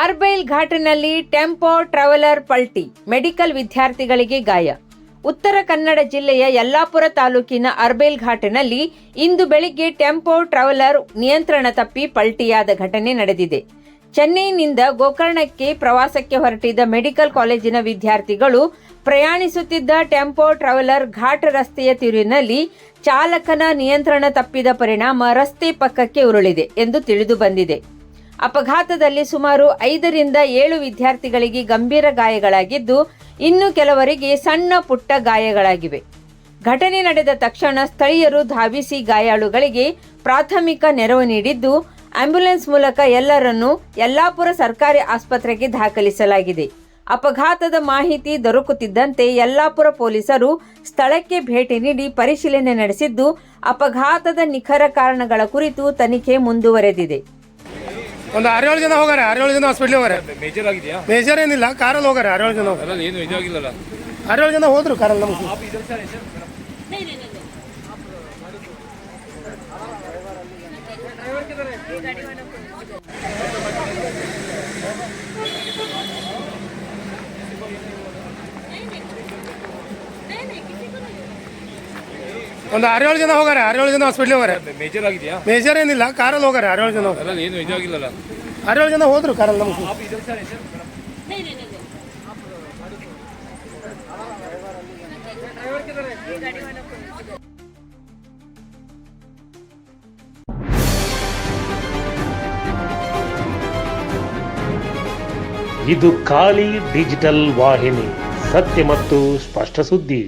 ಅರ್ಬೈಲ್ ಘಾಟ್ನಲ್ಲಿ tempo traveller ಪಲ್ಟಿ, medical ವಿದ್ಯಾರ್ಥಿಗಳಿಗೆ ಗಾಯ. ಉತ್ತರ ಕನ್ನಡ ಜಿಲ್ಲೆಯ ಯಲ್ಲಾಪುರ ತಾಲೂಕಿನ ಅರ್ಬೈಲ್ ಘಾಟ್ನಲ್ಲಿ ಇಂದು ಬೆಳಿಗ್ಗೆ ಟೆಂಪೋ ಟ್ರಾವೆಲರ್ ನಿಯಂತ್ರಣ ತಪ್ಪಿ ಪಲ್ಟಿಯಾದ ಘಟನೆ ನಡೆದಿದೆ. ಚೆನ್ನೈನಿಂದ ಗೋಕರ್ಣಕ್ಕೆ ಪ್ರವಾಸಕ್ಕೆ ಹೊರಟಿದ್ದ ಮೆಡಿಕಲ್ ಕಾಲೇಜಿನ ವಿದ್ಯಾರ್ಥಿಗಳು ಪ್ರಯಾಣಿಸುತ್ತಿದ್ದ ಟೆಂಪೋ ಟ್ರಾವೆಲರ್ ಘಾಟ್ ರಸ್ತೆಯ ತಿರುವಿನಲ್ಲಿ ಚಾಲಕನ ನಿಯಂತ್ರಣ ತಪ್ಪಿದ ಪರಿಣಾಮ ರಸ್ತೆ ಪಕ್ಕಕ್ಕೆ ಉರುಳಿದೆ ಎಂದು ತಿಳಿದು ಬಂದಿದೆ. ಅಪಘಾತದಲ್ಲಿ ಸುಮಾರು 5ರಿಂದ 7 ವಿದ್ಯಾರ್ಥಿಗಳಿಗೆ ಗಂಭೀರ ಗಾಯಗಳಾಗಿದ್ದು, ಇನ್ನು ಕೆಲವರಿಗೆ ಸಣ್ಣ ಪುಟ್ಟ ಗಾಯಗಳಾಗಿವೆ. ಘಟನೆ ನಡೆದ ತಕ್ಷಣ ಸ್ಥಳೀಯರು ಧಾವಿಸಿ ಗಾಯಾಳುಗಳಿಗೆ ಪ್ರಾಥಮಿಕ ನೆರವು ನೀಡಿದ್ದು, ಆಂಬ್ಯುಲೆನ್ಸ್ ಮೂಲಕ ಎಲ್ಲರನ್ನೂ ಯಲ್ಲಾಪುರ ಸರ್ಕಾರಿ ಆಸ್ಪತ್ರೆಗೆ ದಾಖಲಿಸಲಾಗಿದೆ. ಅಪಘಾತದ ಮಾಹಿತಿ ದೊರಕುತ್ತಿದ್ದಂತೆ ಯಲ್ಲಾಪುರ ಪೊಲೀಸರು ಸ್ಥಳಕ್ಕೆ ಭೇಟಿ ನೀಡಿ ಪರಿಶೀಲನೆ ನಡೆಸಿದ್ದು, ಅಪಘಾತದ ನಿಖರ ಕಾರಣಗಳ ಕುರಿತು ತನಿಖೆ ಮುಂದುವರೆದಿದೆ. ಒಂದು 6-7 ಜನ ಹೋಗಾರೆ, 6-7 ಜನ ಹಾಸ್ಪಿಟ್ಲಿಗೆ ಹೋಗಾರೆ. ಮೇಜರ್ ಆಗಿದೆಯಾ? ಮೇಜರ್ ಏನಿಲ್ಲ, ಕಾರಲ್ಲಿ ಹೋಗಾರೆ 6-7 ಜನ. ಏನು ಇದಾಗಿಲ್ಲಲ್ಲ? 6-7 ಜನ ಹೋದ್ರು ಕಾರಲ್ಲಿ. ನಮಗೆ ಒಂದು 6-7 ಜನ ಹೋಗಾರೆ, 6-7 ಜನ ಹಾಸ್ಪಿಟ್ಲಿಗೆ ಹೋಗಾರೆ. ಮೇಜರ್ ಆಗಿದೆಯಾ? ಮೇಜರ್ ಏನಿಲ್ಲ, ಕಾರಲ್ಲಿ ಹೋಗಾರೆ 6-7 ಜನ. ಏನು ಇದಾಗಿಲ್ಲಲ್ಲ? 6-7 ಜನ ಹೋದ್ರು ಕಾರಲ್ಲಿ. ನಮಗೆ ಇದು ಖಾಲಿ ಡಿಜಿಟಲ್ ವಾಹಿನಿ, ಸತ್ಯ ಮತ್ತು ಸ್ಪಷ್ಟ ಸುದ್ದಿ.